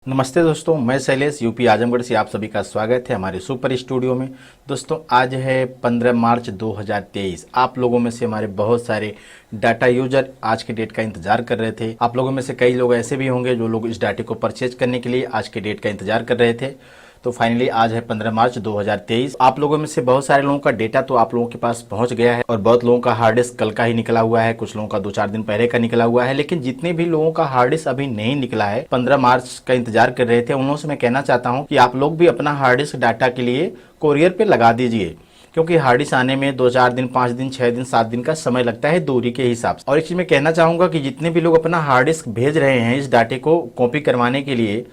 नमस्ते दोस्तों, मैं शैलेश यूपी आजमगढ़ से आप सभी का स्वागत है हमारे सुपर स्टूडियो में। दोस्तों आज है 15 मार्च 2023। आप लोगों में से हमारे बहुत सारे डाटा यूजर आज के डेट का इंतजार कर रहे थे। आप लोगों में से कई लोग ऐसे भी होंगे जो लोग इस डाटे को परचेज करने के लिए आज के डेट का इंतजार कर रहे थे। तो फाइनली आज है 15 मार्च 2023। आप लोगों में से बहुत सारे लोगों का डेटा तो आप लोगों के पास पहुंच गया है और बहुत लोगों का हार्ड डिस्क कल का ही निकला हुआ है, कुछ लोगों का 2-4 दिन पहले का निकला हुआ है। लेकिन जितने भी लोगों का हार्ड डिस्क अभी नहीं निकला है, 15 मार्च का इंतजार कर रहे थे, उन लोगों से मैं कहना चाहता हूँ कि आप लोग भी अपना हार्ड डिस्क डाटा के लिए कोरियर पे लगा दीजिए, क्योंकि हार्ड डिस्क आने में 2-4 दिन, 5 दिन, 6 दिन, 7 दिन का समय लगता है दूरी के हिसाब से। और एक चीज मैं कहना चाहूंगा कि जितने भी लोग अपना हार्ड डिस्क भेज रहे हैं इस डाटे को कॉपी करवाने के लिए,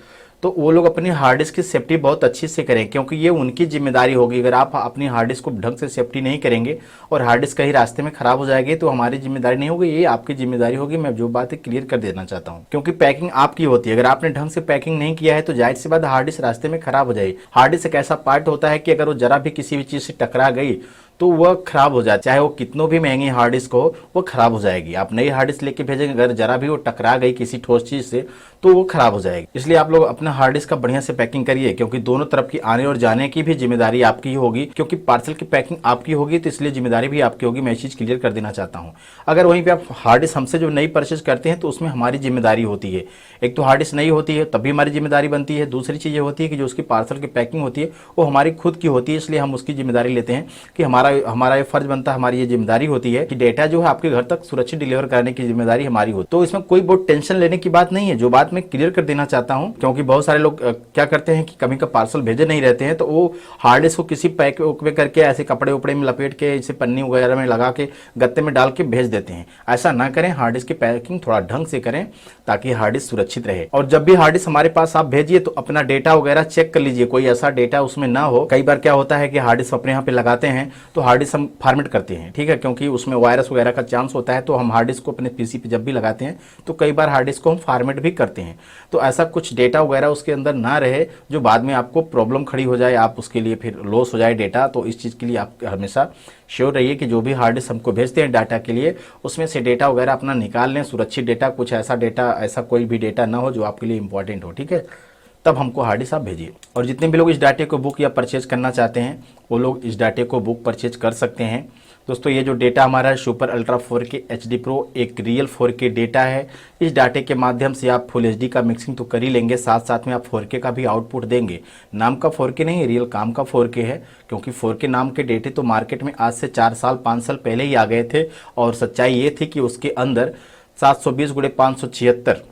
तो वो लोग अपनी हार्ड डिस्क की सेफ्टी बहुत अच्छी से करें, क्योंकि ये उनकी जिम्मेदारी होगी। अगर आप अपनी हार्ड डिस्क को ढंग से सेफ्टी नहीं करेंगे और हार्ड डिस्क कहीं रास्ते में खराब हो जाएगी तो हमारी जिम्मेदारी नहीं होगी, ये आपकी जिम्मेदारी होगी। मैं जो बात है क्लियर कर देना चाहता हूँ, क्योंकि पैकिंग आपकी होती है। अगर आपने ढंग से पैकिंग नहीं किया है तो जाहिर सी बात हार्ड डिस्क रास्ते में खराब हो जाएगी। हार्ड डिस्क एक ऐसा पार्ट होता है कि अगर वो जरा भी किसी भी चीज से टकरा गई तो वह खराब हो जाए, चाहे वो कितनों भी महंगी हार्ड डिस्क हो, वो खराब हो जाएगी। आप नई हार्ड डिस्क लेके भेजेंगे, अगर जरा भी वो टकरा गई किसी ठोस चीज से तो वो खराब हो जाएगी। इसलिए आप लोग अपना हार्ड डिस्क का बढ़िया से पैकिंग करिए, क्योंकि दोनों तरफ की आने और जाने की भी जिम्मेदारी आपकी होगी, क्योंकि पार्सल की पैकिंग आपकी होगी तो इसलिए जिम्मेदारी भी आपकी होगी। मैं चीज क्लियर कर देना चाहता हूँ। अगर वहीं पे आप हार्ड डिस्क हमसे जो नई परचेज करते हैं तो उसमें हमारी जिम्मेदारी होती है। एक तो हार्ड डिस्क नई होती है तब भी हमारी जिम्मेदारी बनती है, दूसरी चीज ये होती है कि जो उसकी पार्सल की पैकिंग होती है वो हमारी खुद की होती है, इसलिए हम उसकी जिम्मेदारी लेते हैं कि हमारा ये फर्ज बनता है, हमारी ये जिम्मेदारी होती है कि डेटा जो है आपके घर तक सुरक्षित डिलीवर करने की जिम्मेदारी हमारी होती है। तो इसमें कोई बहुत टेंशन लेने की बात नहीं है। जो बात मैं क्लियर कर देना चाहता हूं, क्योंकि बहुत सारे लोग क्या करते हैं कि कभी का पार्सल भेजे नहीं रहते हैं तो वो हार्ड डिस्क को किसी पैक में करके ऐसे कपड़े उपड़े में लपेट के इसे पन्नी वगैरह में लगा के गत्ते में डाल के भेज देते हैं। ऐसा ना करें, हार्ड डिस्क की पैकिंग थोड़ा ढंग से करें ताकि हार्ड डिस्क सुरक्षित रहे। और जब भी हार्ड डिस्क हमारे पास आप भेजिए तो अपना डेटा वगैरह चेक कर लीजिए, कोई ऐसा डेटा उसमें ना हो। कई बार क्या होता है कि हार्ड डिस्क अपने यहाँ पे लगाते हैं तो हार्ड डिस्क हम फॉर्मेट करते हैं, ठीक है, क्योंकि उसमें वायरस वगैरह का चांस होता है। तो हम हार्ड डिस्क को अपने पीसी पे जब भी लगाते हैं तो कई बार हार्ड डिस्क को हम फॉर्मेट भी करते हैं। तो ऐसा कुछ डेटा वगैरह उसके अंदर ना रहे जो बाद में आपको प्रॉब्लम खड़ी हो जाए, आप उसके लिए फिर लॉस हो जाए डेटा। तो इस चीज़ के लिए आप हमेशा श्योर रहिए कि जो भी हार्ड डिस्क हमको भेजते हैं डाटा के लिए उसमें से डेटा वगैरह अपना निकाल लें, सुरक्षित डेटा। कुछ ऐसा कोई भी डेटा ना हो जो आपके लिए इंपॉर्टेंट हो, ठीक है, तब हमको हार्ड डिस्क आप भेजिए। और जितने भी लोग इस डाटे को बुक या परचेज करना चाहते हैं वो लोग इस डाटे को बुक परचेज कर सकते हैं। दोस्तों ये जो डेटा हमारा है super ultra 4K HD pro एक रियल 4K डेटा है। इस डाटे के माध्यम से आप फुल HD का मिक्सिंग तो कर ही लेंगे, साथ साथ में आप 4K का भी आउटपुट देंगे। नाम का 4K नहीं, रियल काम का 4K है, क्योंकि 4K नाम के डेटे तो मार्केट में आज से 4 साल 5 साल पहले ही आ गए थे। और सच्चाई ये थी कि उसके अंदर 720x576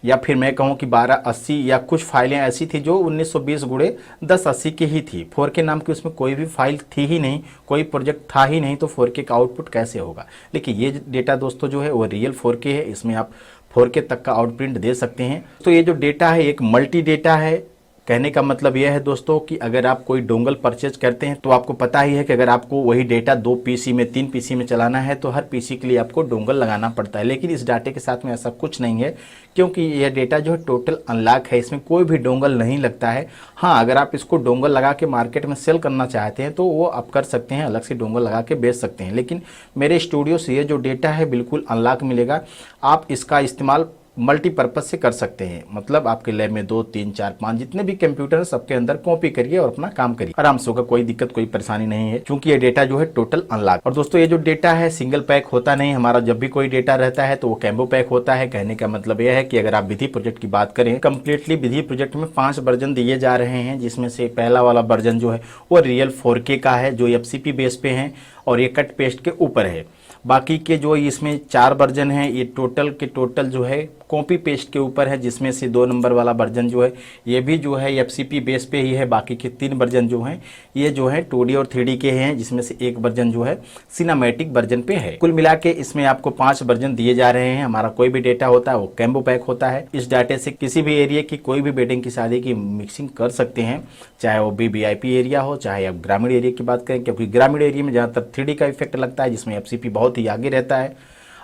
या फिर मैं कहूँ कि 1280 या कुछ फाइलें ऐसी थी जो 1920x1080 की ही थी। 4K नाम की उसमें कोई भी फाइल थी ही नहीं, कोई प्रोजेक्ट था ही नहीं, तो 4K का आउटपुट कैसे होगा। लेकिन ये डेटा दोस्तों जो है वो रियल 4K है, इसमें आप 4K तक का आउटप्रिंट दे सकते हैं। तो ये जो डेटा है एक मल्टी डेटा है। कहने का मतलब यह है दोस्तों कि अगर आप कोई डोंगल परचेज करते हैं तो आपको पता ही है कि अगर आपको वही डेटा 2 पीसी में 3 पीसी में चलाना है तो हर पीसी के लिए आपको डोंगल लगाना पड़ता है। लेकिन इस डाटे के साथ में ऐसा कुछ नहीं है, क्योंकि यह डेटा जो है टोटल अनलॉक है, इसमें कोई भी डोंगल नहीं लगता है। हाँ, अगर आप इसको डोंगल लगा के मार्केट में सेल करना चाहते हैं तो वो आप कर सकते हैं, अलग से डोंगल लगा के बेच सकते हैं। लेकिन मेरे स्टूडियो से ये जो डेटा है बिल्कुल अनलॉक मिलेगा। आप इसका इस्तेमाल मल्टीपर्पज से कर सकते हैं, मतलब आपके लैब में 2, 3, 4, 5 जितने भी कंप्यूटर है सबके अंदर कॉपी करिए और अपना काम करिए, आराम से होगा, कोई दिक्कत कोई परेशानी नहीं है, क्योंकि ये डेटा जो है टोटल अनलॉक। और दोस्तों ये जो डेटा है सिंगल पैक होता नहीं हमारा, जब भी कोई डेटा रहता है तो वो कैम्बो पैक होता है। कहने का मतलब यह है कि अगर आप विधि प्रोजेक्ट की बात करें, कंप्लीटली विधि प्रोजेक्ट में 5 वर्जन दिए जा रहे हैं, जिसमें से पहला वाला वर्जन जो है वो रियल 4K का है जो FCP बेस पे है और ये कट पेस्ट के ऊपर है। बाकी के जो इसमें 4 वर्जन हैं ये टोटल के टोटल जो है कॉपी पेस्ट के ऊपर है, जिसमें से 2 नंबर वाला वर्जन जो है ये भी जो है FCP बेस पे ही है। बाकी के 3 वर्जन जो हैं ये जो है 2D और 3D के हैं, जिसमें से एक वर्जन जो है सिनेमैटिक वर्जन पे है। कुल मिला के इसमें आपको 5 वर्जन दिए जा रहे हैं। हमारा कोई भी डेटा होता है वो कैम्बो पैक होता है। इस डाटे से किसी भी एरिया की कोई भी वेडिंग की शादी की मिक्सिंग कर सकते हैं, चाहे वो VIP एरिया हो, चाहे आप ग्रामीण एरिया की बात करें, क्योंकि ग्रामीण एरिया में ज़्यादातर 3D का इफेक्ट लगता है, जिसमें FCP बहुत ही आगे रहता है।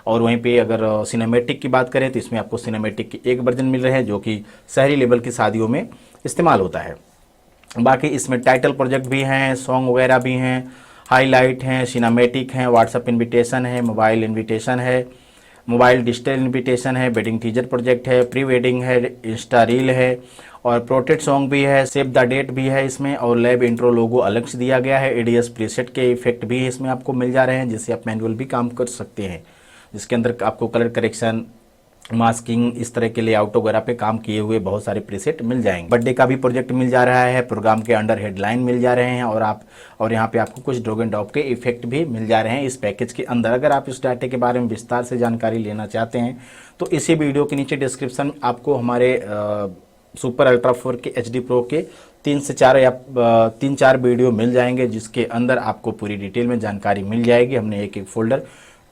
और वहीं पे अगर सिनेमैटिक की बात करें तो इसमें आपको सिनेमैटिक की एक वर्जन मिल रहे हैं जो कि शहरी लेवल की शादियों में इस्तेमाल होता है। बाकी इसमें टाइटल प्रोजेक्ट भी हैं, सॉन्ग वगैरह भी हैं, हाईलाइट हैं, सिनेमैटिक हैं, व्हाट्सएप इन्विटेशन है, मोबाइल इन्विटेशन है, मोबाइल डिजिटल इन्विटेशन है, वेडिंग टीजर प्रोजेक्ट है, प्री वेडिंग है, इंस्टा रील है और प्रोटेड सॉन्ग भी है, सेव द डेट भी है इसमें और लैब इंट्रो लोगो अलग से दिया गया है। एडीएस प्रीसेट के इफेक्ट भी इसमें आपको मिल जा रहे हैं जिससे आप मैनुअल भी काम कर सकते हैं, जिसके अंदर आपको कलर करेक्शन, मास्किंग, इस तरह के लेआउट वगैरह पे काम किए हुए बहुत सारे प्रीसेट मिल जाएंगे। बर्थडे का भी प्रोजेक्ट मिल जा रहा है, प्रोग्राम के अंडर हेडलाइन मिल जा रहे हैं और यहाँ पे आपको कुछ ड्रैग एंड ड्रॉप के इफेक्ट भी मिल जा रहे हैं इस पैकेज के अंदर। अगर आप इस डाटे के बारे में विस्तार से जानकारी लेना चाहते हैं तो इसी वीडियो के नीचे डिस्क्रिप्शन में आपको हमारे सुपर अल्ट्रा 4 के HD प्रो के 3 से 4 वीडियो मिल जाएंगे जिसके अंदर आपको पूरी डिटेल में जानकारी मिल जाएगी। हमने एक एक फोल्डर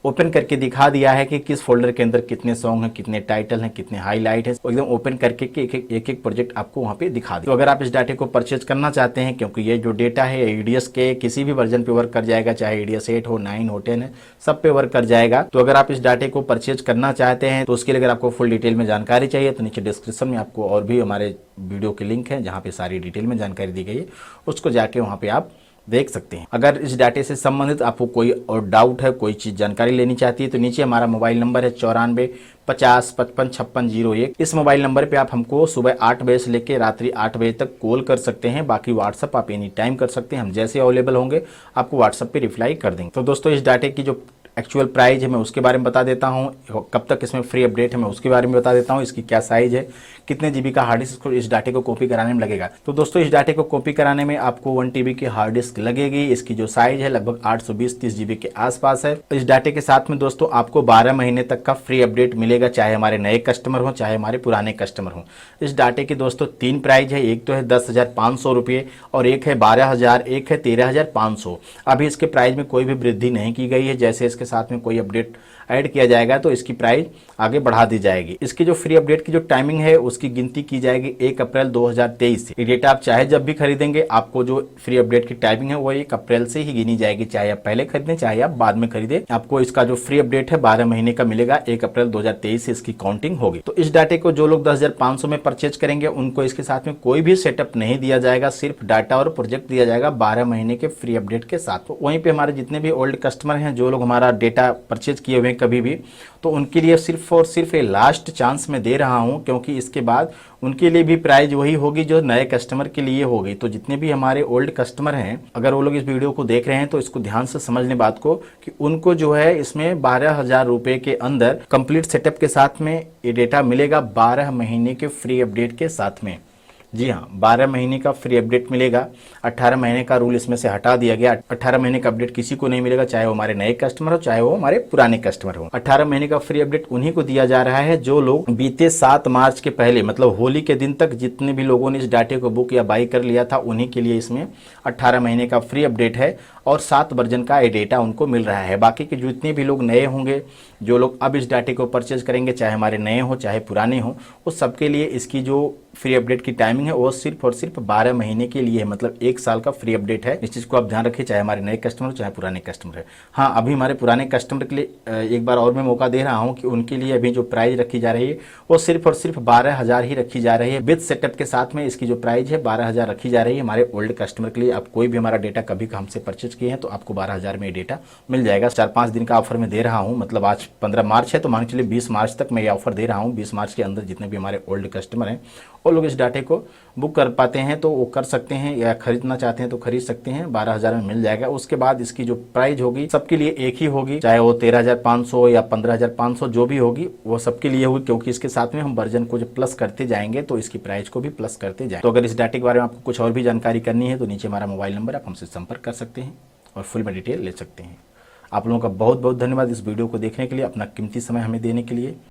ओपन करके दिखा दिया है कि किस फोल्डर के अंदर कितने सॉन्ग हैं, कितने टाइटल हैं, कितने हाईलाइट है, एकदम ओपन करके एक एक प्रोजेक्ट आपको वहां पे दिखा दे। तो अगर आप इस डाटे को परचेज करना चाहते हैं, क्योंकि ये जो डेटा है एडीएस के किसी भी वर्जन पे वर्क कर जाएगा, चाहे एडीएस 8 हो, 9 हो, 10 है, सब पे वर्क कर जाएगा। तो अगर आप इस डाटे को परचेज करना चाहते हैं तो उसके लिए अगर आपको फुल डिटेल में जानकारी चाहिए तो नीचे डिस्क्रिप्शन में आपको और भी हमारे वीडियो के लिंक है जहाँ पे सारी डिटेल में जानकारी दी गई है, उसको जाके वहाँ पे आप देख सकते हैं। अगर इस डाटे से संबंधित आपको कोई और डाउट है, कोई चीज़ जानकारी लेनी चाहती है तो नीचे हमारा मोबाइल नंबर है 94 50 55 56 01। इस मोबाइल नंबर पे आप हमको सुबह 8 बजे से लेकर रात्रि 8 बजे तक कॉल कर सकते हैं। बाकी व्हाट्सअप आप एनी टाइम कर सकते हैं, हम जैसे अवेलेबल होंगे आपको व्हाट्सअप पे रिप्लाई कर देंगे। तो दोस्तों इस डाटे की जो एक्चुअल प्राइस है मैं उसके बारे में बता देता हूँ, कब तक इसमें फ्री अपडेट है मैं उसके बारे में बता देता हूँ, इसकी क्या साइज है, कितने जीबी का हार्ड डिस्क इस डाटे को कॉपी कराने में लगेगा। तो दोस्तों इस डाटे को कॉपी कराने में आपको 1 TB की हार्ड डिस्क लगेगी। इसकी जो साइज है लगभग 820-30 GB के आसपास है। इस डाटे के साथ में दोस्तों आपको 12 महीने तक का फ्री अपडेट मिलेगा, चाहे हमारे नए कस्टमर हो चाहे हमारे पुराने कस्टमर हो। इस डाटे की दोस्तों 3 प्राइस है, एक तो है 10,500 रुपये और एक है 12,000, एक है 13,500। अभी इसके प्राइस में कोई भी वृद्धि नहीं की गई है, जैसे इसके साथ में कोई अपडेट ऐड किया जाएगा तो इसकी प्राइस आगे बढ़ा दी जाएगी। इसकी जो फ्री अपडेट की जो टाइमिंग है उसकी गिनती की जाएगी 1 अप्रैल 2023 से। ये डेटा आप चाहे जब भी खरीदेंगे आपको जो फ्री अपडेट की टाइमिंग है वो 1 अप्रैल से ही गिनी जाएगी, चाहे आप पहले खरीदें चाहे आप बाद में खरीदें। आपको इसका जो फ्री अपडेट है 12 महीने का मिलेगा, 1 अप्रैल 2023 से इसकी काउंटिंग होगी। तो इस डाटे को जो लोग 10,500 में परचेज करेंगे उनको इसके साथ में कोई भी सेटअप नहीं दिया जाएगा, सिर्फ डाटा और प्रोजेक्ट दिया जाएगा 12 महीने के फ्री अपडेट के साथ। वहीं पे हमारे जितने भी ओल्ड कस्टमर हैं, जो लोग हमारा डेटा परचेज किए हुए कभी भी, तो उनके लिए सिर्फ और सिर्फ ये लास्ट चांस मैं दे रहा हूं, क्योंकि इसके बाद उनके लिए भी प्राइस वही होगी जो नए कस्टमर के लिए होगी। तो जितने भी हमारे ओल्ड कस्टमर हैं, अगर वो लोग इस वीडियो को देख रहे हैं तो इसको ध्यान से समझ लें बात को कि उनको जो है इसमें 12,000 रुपए के अंदर कंप्लीट सेटअप के साथ में ये डेटा मिलेगा 12 महीने के फ्री अपडेट के साथ में। जी हाँ, 12 महीने का फ्री अपडेट मिलेगा। 18 महीने का रूल इसमें से हटा दिया गया। 18 महीने का अपडेट किसी को नहीं मिलेगा, चाहे वो हमारे नए कस्टमर हो चाहे वो हमारे पुराने कस्टमर हो। 18 महीने का फ्री अपडेट उन्हीं को दिया जा रहा है जो लोग बीते 7 मार्च के पहले, मतलब होली के दिन तक जितने भी लोगों ने इस डाटे को बुक या बाई कर लिया था, उन्हीं के लिए इसमें 18 महीने का फ्री अपडेट है और 7 वर्जन का ये डेटा उनको मिल रहा है। बाकी के जितने भी लोग नए होंगे, जो लोग अब इस डाटे को परचेज करेंगे, चाहे हमारे नए हो चाहे पुराने हो, उस सबके लिए इसकी जो फ्री अपडेट की टाइमिंग है वो सिर्फ और सिर्फ 12 महीने के लिए है, मतलब 1 साल का फ्री अपडेट है। इस चीज़ को आप ध्यान रखिए, चाहे हमारे नए कस्टमर हो चाहे पुराने कस्टमर है। हाँ, अभी हमारे पुराने कस्टमर के लिए एक बार और मैं मौका दे रहा हूँ कि उनके लिए अभी जो प्राइस रखी जा रही है वो सिर्फ और सिर्फ 12,000 ही रखी जा रही है। विद सेटअप के साथ में इसकी जो प्राइस है 12,000 रखी जा रही है हमारे ओल्ड कस्टमर के लिए। आप कोई भी हमारा डेटा कभी हमसे परचेज किए हैं तो आपको 12,000 में डेटा मिल जाएगा। 4-5 दिन का ऑफर में दे रहा हूँ, मतलब आज 15 मार्च है तो मान के चलिए 20 मार्च तक मैं ये ऑफर दे रहा हूँ। 20 मार्च के अंदर जितने भी हमारे ओल्ड कस्टमर हैं वो लोग इस डाटे को बुक कर पाते हैं तो वो कर सकते हैं, या खरीदना चाहते हैं तो खरीद सकते हैं। 12,000 में मिल जाएगा। उसके बाद इसकी जो प्राइस होगी सबके लिए एक ही होगी, चाहे वो 13,500 या 15,500 जो भी होगी वो सबके लिए होगी, क्योंकि इसके साथ में हम वर्जन को जब प्लस करते जाएंगे तो इसकी प्राइस को भी प्लस करते जाएंगे। तो अगर इस डाटे के बारे में आपको कुछ और भी जानकारी करनी है तो नीचे हमारा मोबाइल नंबर, आप हमसे संपर्क कर सकते हैं और फुल में डिटेल ले सकते हैं। आप लोगों का बहुत बहुत धन्यवाद इस वीडियो को देखने के लिए, अपना कीमती समय हमें देने के लिए।